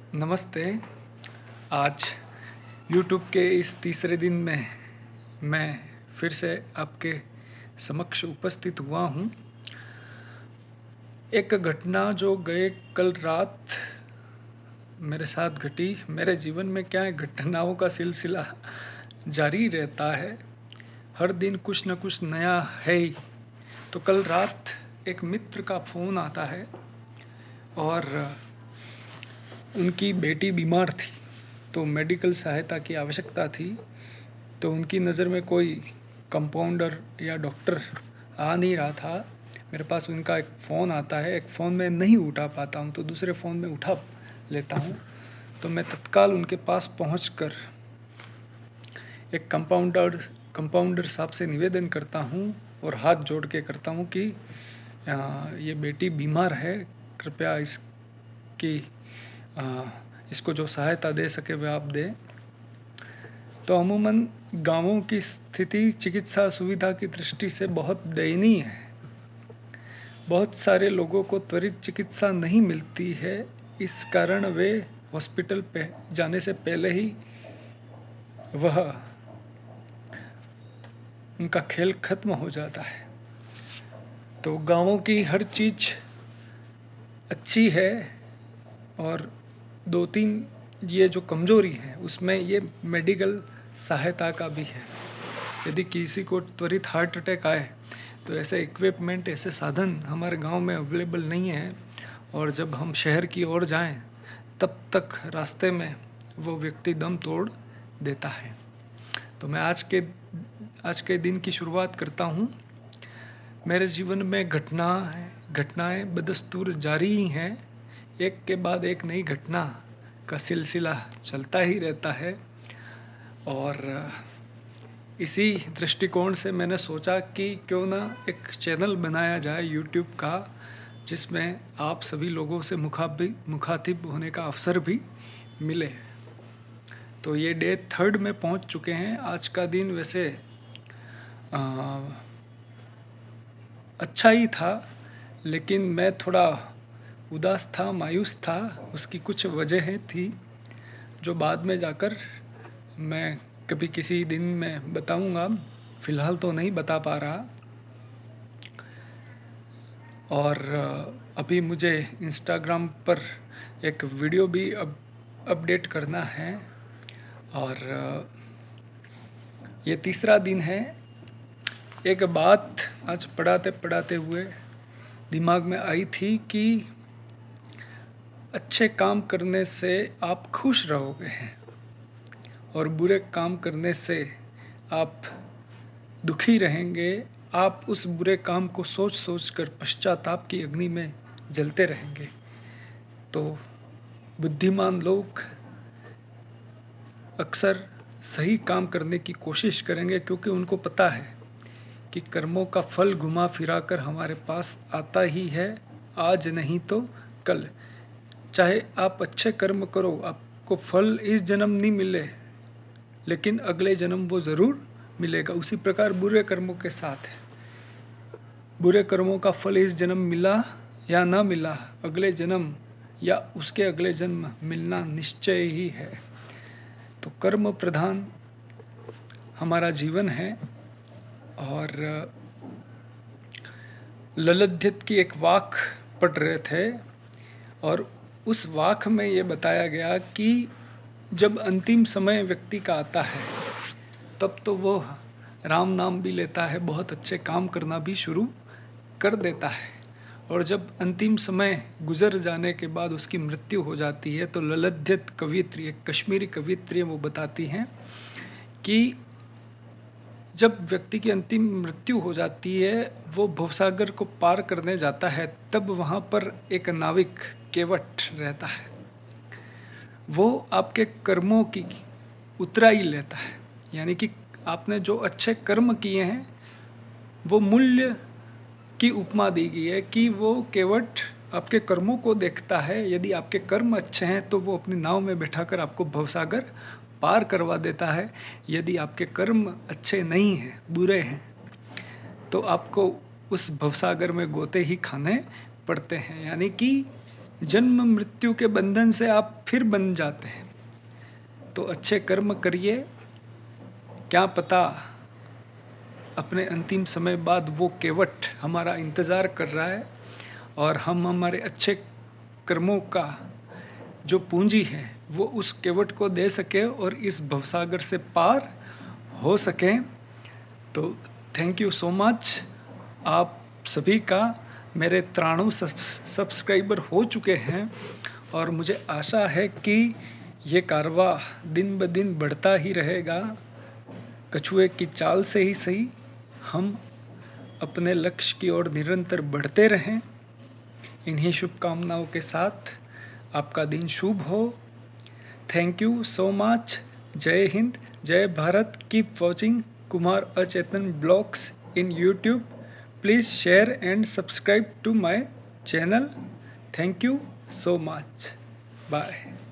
नमस्ते। आज यूट्यूब के इस तीसरे दिन में मैं फिर से आपके समक्ष उपस्थित हुआ हूँ। एक घटना जो गए कल रात मेरे साथ घटी। मेरे जीवन में क्या है, घटनाओं का सिलसिला जारी रहता है। हर दिन कुछ न कुछ नया है ही। तो कल रात एक मित्र का फ़ोन आता है और उनकी बेटी बीमार थी, तो मेडिकल सहायता की आवश्यकता थी। तो उनकी नज़र में कोई कंपाउंडर या डॉक्टर आ नहीं रहा था। मेरे पास उनका एक फ़ोन आता है। एक फ़ोन में नहीं उठा पाता हूँ तो दूसरे फ़ोन में उठा लेता हूँ। तो मैं तत्काल उनके पास पहुँचकर एक कंपाउंडर साहब से निवेदन करता हूँ और हाथ जोड़ के करता हूँ कि ये बेटी बीमार है, कृपया इसको जो सहायता दे सके वह आप दें। तो अमूमन गाँवों की स्थिति चिकित्सा सुविधा की दृष्टि से बहुत दयनीय है। बहुत सारे लोगों को त्वरित चिकित्सा नहीं मिलती है। इस कारण वे हॉस्पिटल पे जाने से पहले ही वह उनका खेल खत्म हो जाता है। तो गाँवों की हर चीज़ अच्छी है और 2-3 ये जो कमज़ोरी है उसमें ये मेडिकल सहायता का भी है। यदि किसी को त्वरित हार्ट अटैक आए तो ऐसे इक्विपमेंट, ऐसे साधन हमारे गांव में अवेलेबल नहीं है। और जब हम शहर की ओर जाएं तब तक रास्ते में वो व्यक्ति दम तोड़ देता है। तो मैं आज के दिन की शुरुआत करता हूँ। मेरे जीवन में घटनाएं बदस्तूर जारी ही हैं। एक के बाद एक नई घटना का सिलसिला चलता ही रहता है। और इसी दृष्टिकोण से मैंने सोचा कि क्यों ना एक चैनल बनाया जाए यूट्यूब का, जिसमें आप सभी लोगों से मुखातिब होने का अवसर भी मिले। तो ये डे 3 में पहुंच चुके हैं। आज का दिन वैसे अच्छा ही था, लेकिन मैं थोड़ा उदास था, मायूस था। उसकी कुछ वजहें थी जो बाद में जाकर मैं कभी किसी दिन में बताऊंगा। फ़िलहाल तो नहीं बता पा रहा। और अभी मुझे इंस्टाग्राम पर एक वीडियो भी अपडेट करना है। और ये तीसरा दिन है। एक बात आज पढ़ाते पढ़ाते हुए दिमाग में आई थी कि अच्छे काम करने से आप खुश रहोगे और बुरे काम करने से आप दुखी रहेंगे। आप उस बुरे काम को सोच सोच कर पश्चाताप की अग्नि में जलते रहेंगे। तो बुद्धिमान लोग अक्सर सही काम करने की कोशिश करेंगे, क्योंकि उनको पता है कि कर्मों का फल घुमा फिरा कर हमारे पास आता ही है, आज नहीं तो कल। चाहे आप अच्छे कर्म करो, आपको फल इस जन्म नहीं मिले, लेकिन अगले जन्म वो ज़रूर मिलेगा। उसी प्रकार बुरे कर्मों के साथ है। बुरे कर्मों का फल इस जन्म मिला या ना मिला, अगले जन्म या उसके अगले जन्म मिलना निश्चय ही है। तो कर्म प्रधान हमारा जीवन है। और ललध्यत की एक वाक पढ़ रहे थे और उस वाक में ये बताया गया कि जब अंतिम समय व्यक्ति का आता है तब तो वो राम नाम भी लेता है, बहुत अच्छे काम करना भी शुरू कर देता है। और जब अंतिम समय गुजर जाने के बाद उसकी मृत्यु हो जाती है तो ललध्यत कवियत्री, एक कश्मीरी कवियत्री, वो बताती हैं कि जब व्यक्ति की अंतिम मृत्यु हो जाती है, वो भवसागर को पार करने जाता है, तब वहाँ पर एक नाविक केवट रहता है। वो आपके कर्मों की उतराई लेता है। यानी कि आपने जो अच्छे कर्म किए हैं वो मूल्य की उपमा दी गई है कि वो केवट आपके कर्मों को देखता है। यदि आपके कर्म अच्छे हैं तो वो अपनी नाव में बैठाकर आपको भवसागर पार करवा देता है। यदि आपके कर्म अच्छे नहीं हैं, बुरे हैं, तो आपको उस भवसागर में गोते ही खाने पड़ते हैं। यानी कि जन्म मृत्यु के बंधन से आप फिर बन जाते हैं। तो अच्छे कर्म करिए, क्या पता अपने अंतिम समय बाद वो केवट हमारा इंतज़ार कर रहा है और हम हमारे अच्छे कर्मों का जो पूंजी है वो उस केवट को दे सके और इस भवसागर से पार हो सकें। तो थैंक यू सो मच। आप सभी का मेरे 93 सब्सक्राइबर हो चुके हैं और मुझे आशा है कि ये कारवां दिन ब दिन बढ़ता ही रहेगा। कछुए की चाल से ही सही, हम अपने लक्ष्य की ओर निरंतर बढ़ते रहें। इन्हीं शुभकामनाओं के साथ आपका दिन शुभ हो। Thank you so much. जय हिंद, जय भारत। कीप वॉचिंग कुमार अचेतन blogs in YouTube. Please share and subscribe to my channel. Thank you so much. Bye.